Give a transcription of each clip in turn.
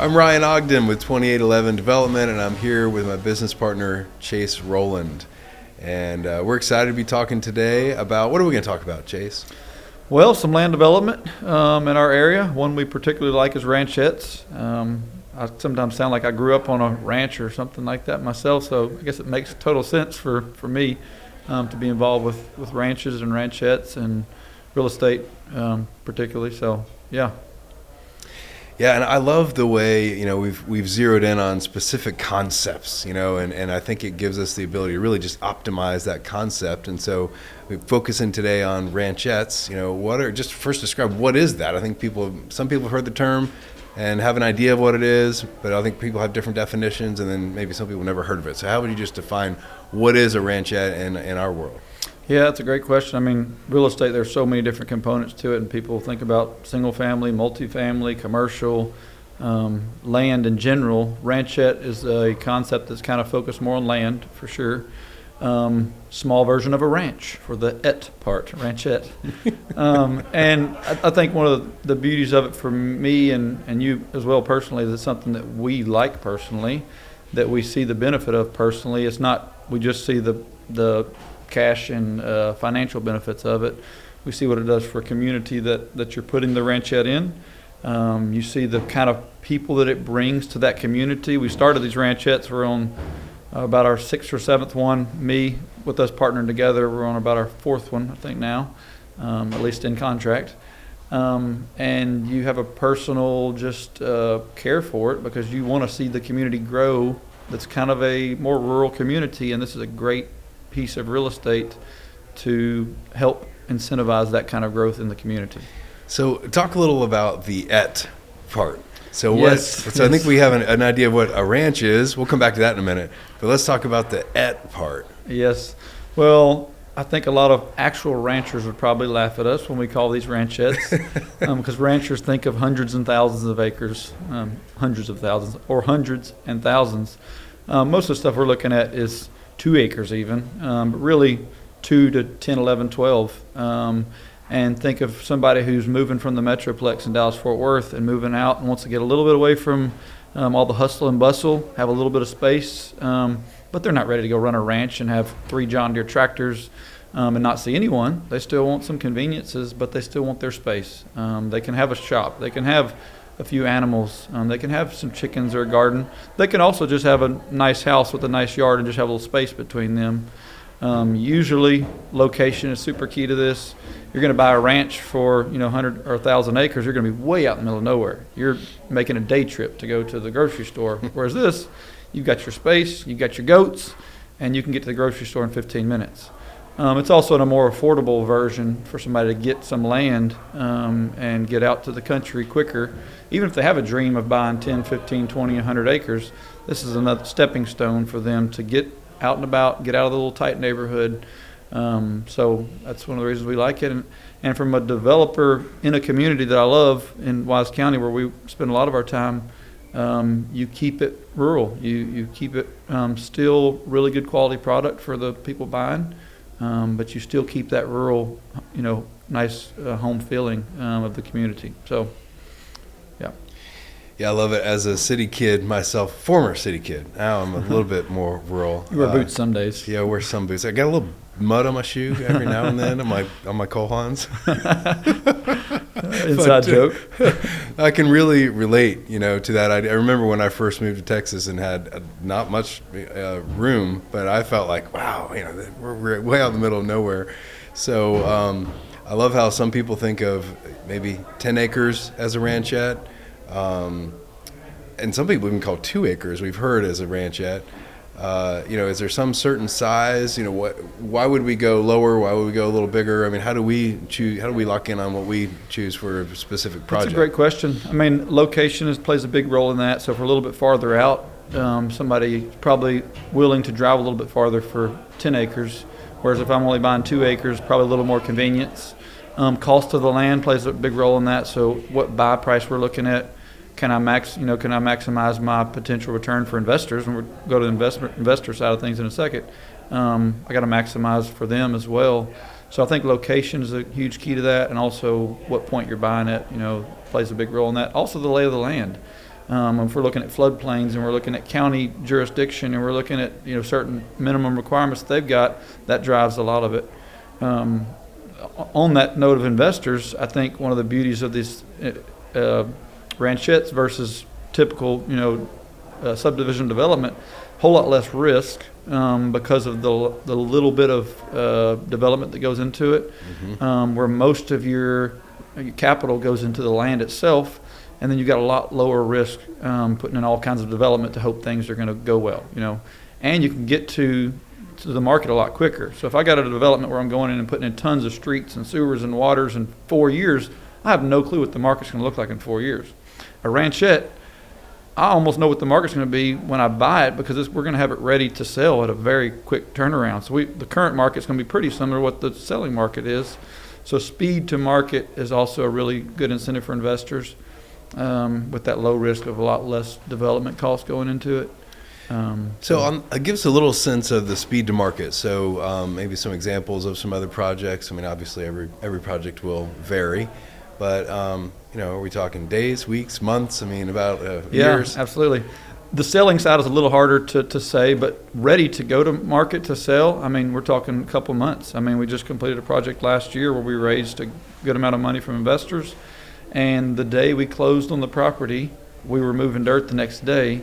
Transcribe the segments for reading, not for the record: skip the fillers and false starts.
I'm Ryan Ogden with 2811 Development, and I'm here with my business partner, Chase Rolland. And we're excited to be talking today about, what are we going to talk about, Chase? Well, some land development in our area. One we particularly like is ranchettes. I sometimes sound like I grew up on a ranch or something like that myself, so I guess it makes total sense for me to be involved with ranches and ranchettes and real estate particularly. So, yeah. Yeah, and I love the way, we've zeroed in on specific concepts, and I think it gives us the ability to really just optimize that concept. And so we're focusing today on ranchettes. Just first describe what is that? I think some people have heard the term and have an idea of what it is, but I think people have different definitions, and then maybe some people never heard of it. So how would you just define what is a ranchette in our world? Yeah, that's a great question. I mean, real estate, there's so many different components to it, and people think about single family, multifamily, commercial, land in general. Ranchette is a concept that's kind of focused more on land, for sure. Small version of a ranch for the et part, ranchette. And I think one of the beauties of it for me and you as well personally is it's something that we like personally, that we see the benefit of personally. It's not we just see the cash and financial benefits of it. We see what it does for a community that you're putting the ranchette in. You see the kind of people that it brings to that community. We started these ranchettes. We're on about our 6th or 7th one. Me, with us partnering together, we're on about our 4th one, I think now, at least in contract. And you have a personal just care for it because you want to see the community grow. That's kind of a more rural community, and this is a great piece of real estate to help incentivize that kind of growth in the community. So talk a little about the et part. So yes. I think we have an idea of what a ranch is. We'll come back to that in a minute. But let's talk about the et part. Yes. Well, I think a lot of actual ranchers would probably laugh at us when we call these ranchettes because ranchers think of hundreds and thousands of acres, hundreds of thousands, or hundreds and thousands. Most of the stuff we're looking at is 2 acres even, but really 2 to 10, 11, 12. And think of somebody who's moving from the Metroplex in Dallas-Fort Worth and moving out and wants to get a little bit away from all the hustle and bustle, have a little bit of space, but they're not ready to go run a ranch and have 3 John Deere tractors and not see anyone. They still want some conveniences, but they still want their space. They can have a shop. They can have a few animals. They can have some chickens or a garden. They can also just have a nice house with a nice yard and just have a little space between them. Usually, location is super key to this. You're going to buy a ranch for 100 or 1,000 acres. You're going to be way out in the middle of nowhere. You're making a day trip to go to the grocery store. Whereas this, you've got your space, you've got your goats, and you can get to the grocery store in 15 minutes. It's also a more affordable version for somebody to get some land and get out to the country quicker. Even if they have a dream of buying 10, 15, 20, 100 acres, this is another stepping stone for them to get out and about, get out of the little tight neighborhood. So that's one of the reasons we like it. And from a developer in a community that I love in Wise County where we spend a lot of our time, you keep it rural. You keep it still really good quality product for the people buying. But you still keep that rural, nice home feeling of the community. So, yeah. Yeah, I love it. As a city kid myself, former city kid, now I'm a little bit more rural. You wear boots some days. Yeah, I wear some boots. I got a little mud on my shoe every now and then on my Colhans. Inside joke. I can really relate, to that idea. I remember when I first moved to Texas and had not much room, but I felt like, wow, we're way out in the middle of nowhere. So I love how some people think of maybe 10 acres as a ranchette, and some people even call 2 acres, we've heard, as a ranchette. Is there some certain size? Why would we go lower? Why would we go a little bigger? I mean, how do we choose? How do we lock in on what we choose for a specific project? That's a great question. I mean, location plays a big role in that. So if we're a little bit farther out, somebody probably willing to drive a little bit farther for 10 acres. Whereas if I'm only buying 2 acres, probably a little more convenience. Cost of the land plays a big role in that. So what buy price we're looking at. Can I maximize my potential return for investors? And we'll go to the investor side of things in a second. I got to maximize for them as well. So I think location is a huge key to that, and also what point you're buying at, plays a big role in that. Also the lay of the land. If we're looking at floodplains and we're looking at county jurisdiction and we're looking at certain minimum requirements they've got, that drives a lot of it. On that note of investors, I think one of the beauties of these ranchettes versus typical subdivision development, a whole lot less risk because of the little bit of development that goes into it, where most of your capital goes into the land itself, and then you've got a lot lower risk putting in all kinds of development to hope things are going to go well, and you can get to the market a lot quicker. So if I got a development where I'm going in and putting in tons of streets and sewers and waters in 4 years, I have no clue what the market's going to look like in 4 years. A ranchette, I almost know what the market's going to be when I buy it because we're going to have it ready to sell at a very quick turnaround. So the current market's going to be pretty similar to what the selling market is. So speed to market is also a really good incentive for investors with that low risk of a lot less development costs going into it. It gives a little sense of the speed to market. So maybe some examples of some other projects. I mean, obviously every project will vary, but are we talking days, weeks, months? I mean, about years? Yeah, absolutely. The selling side is a little harder to say, but ready to go to market to sell, I mean, we're talking a couple months. I mean, we just completed a project last year where we raised a good amount of money from investors, and the day we closed on the property, we were moving dirt the next day.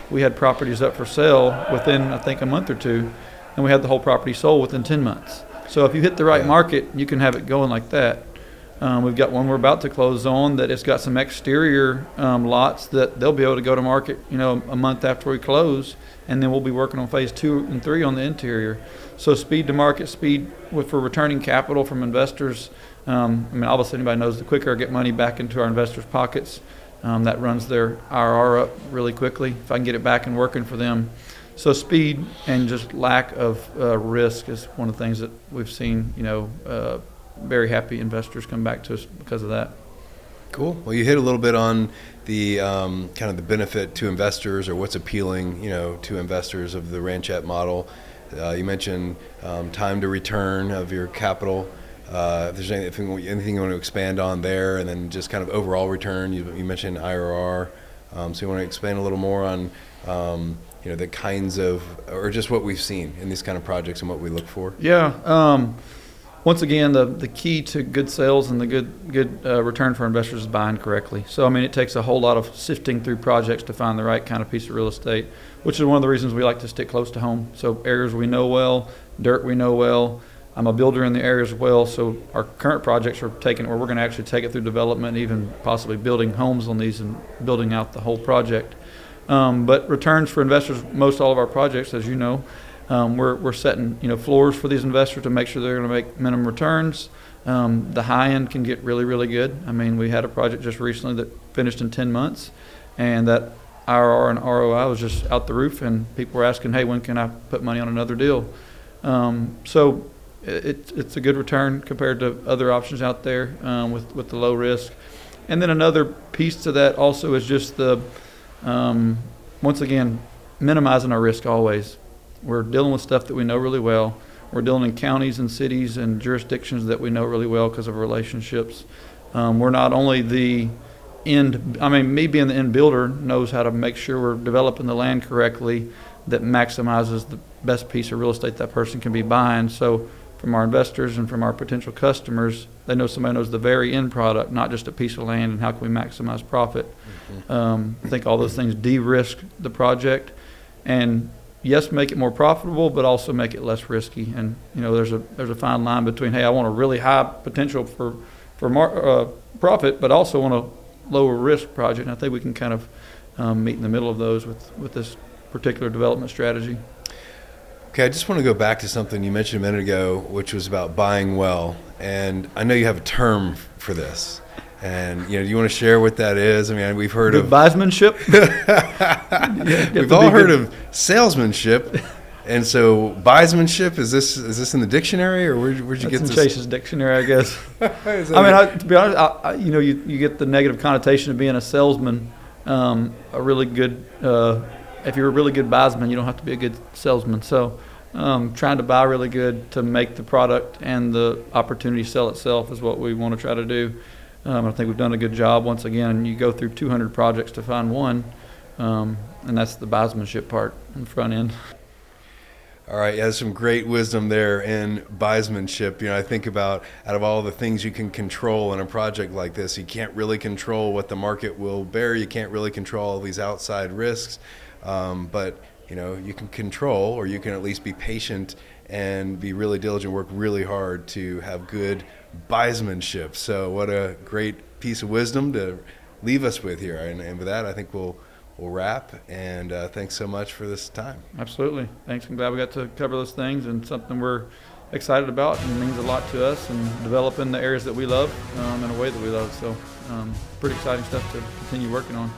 We had properties up for sale within, I think, a month or two, and we had the whole property sold within 10 months. So if you hit the right market, you can have it going like that. We've got one we're about to close on that it's got some exterior lots that they'll be able to go to market, a month after we close, and then we'll be working on phase 2 and 3 on the interior. So speed to market, speed for returning capital from investors. Obviously anybody knows the quicker I get money back into our investors' pockets, that runs their IRR up really quickly if I can get it back and working for them. So speed and just lack of risk is one of the things that we've seen, very happy investors come back to us because of that. Cool. Well, you hit a little bit on the kind of the benefit to investors or what's appealing, to investors of the ranchette model. You mentioned time to return of your capital. If there's anything you want to expand on there, and then just kind of overall return. You mentioned IRR, so you want to expand a little more on the kinds of, or just what we've seen in these kind of projects and what we look for. Yeah. Once again, the key to good sales and the good return for investors is buying correctly. So it takes a whole lot of sifting through projects to find the right kind of piece of real estate, which is one of the reasons we like to stick close to home. So areas we know well, dirt we know well. I'm a builder in the area as well, so our current projects are taken, or we're going to actually take it through development, even possibly building homes on these and building out the whole project. But returns for investors, most all of our projects, as you know, we're setting floors for these investors to make sure they're going to make minimum returns. The high end can get really, really good. We had a project just recently that finished in 10 months, and that IRR and ROI was just out the roof, and people were asking, hey, when can I put money on another deal? So it's a good return compared to other options out there with the low risk. And then another piece to that also is just the, once again, minimizing our risk always. We're dealing with stuff that we know really well. We're dealing in counties and cities and jurisdictions that we know really well because of relationships. We're not only the me being the end builder knows how to make sure we're developing the land correctly that maximizes the best piece of real estate that person can be buying. So from our investors and from our potential customers, they know somebody knows the very end product, not just a piece of land and how can we maximize profit. I think all those things de-risk the project and yes, make it more profitable, but also make it less risky. And there's a fine line between, hey, I want a really high potential for profit, but also want a lower risk project. And I think we can kind of meet in the middle of those with this particular development strategy. Okay, I just want to go back to something you mentioned a minute ago, which was about buying well. And I know you have a term for this. And, do you want to share what that is? We've heard of busmanship. We've all heard of salesmanship. And so busmanship, is this in the dictionary, or where'd you get this? It's in Chase's dictionary, I guess. To be honest, you get the negative connotation of being a salesman. A really good, if you're a really good busman, you don't have to be a good salesman. So trying to buy really good to make the product and the opportunity sell itself is what we want to try to do. I think we've done a good job. Once again, you go through 200 projects to find one, and that's the busmanship part in the front end. All right, yeah, some great wisdom there in busmanship. I think about, out of all the things you can control in a project like this, you can't really control what the market will bear. You can't really control all these outside risks, but you can control, or you can at least be patient and be really diligent, work really hard to have good busmanship. So what a great piece of wisdom to leave us with here. And with that, I think we'll wrap, and thanks so much for this time. Absolutely. Thanks. I'm glad we got to cover those things, and something we're excited about and means a lot to us, and developing the areas that we love in a way that we love. So pretty exciting stuff to continue working on.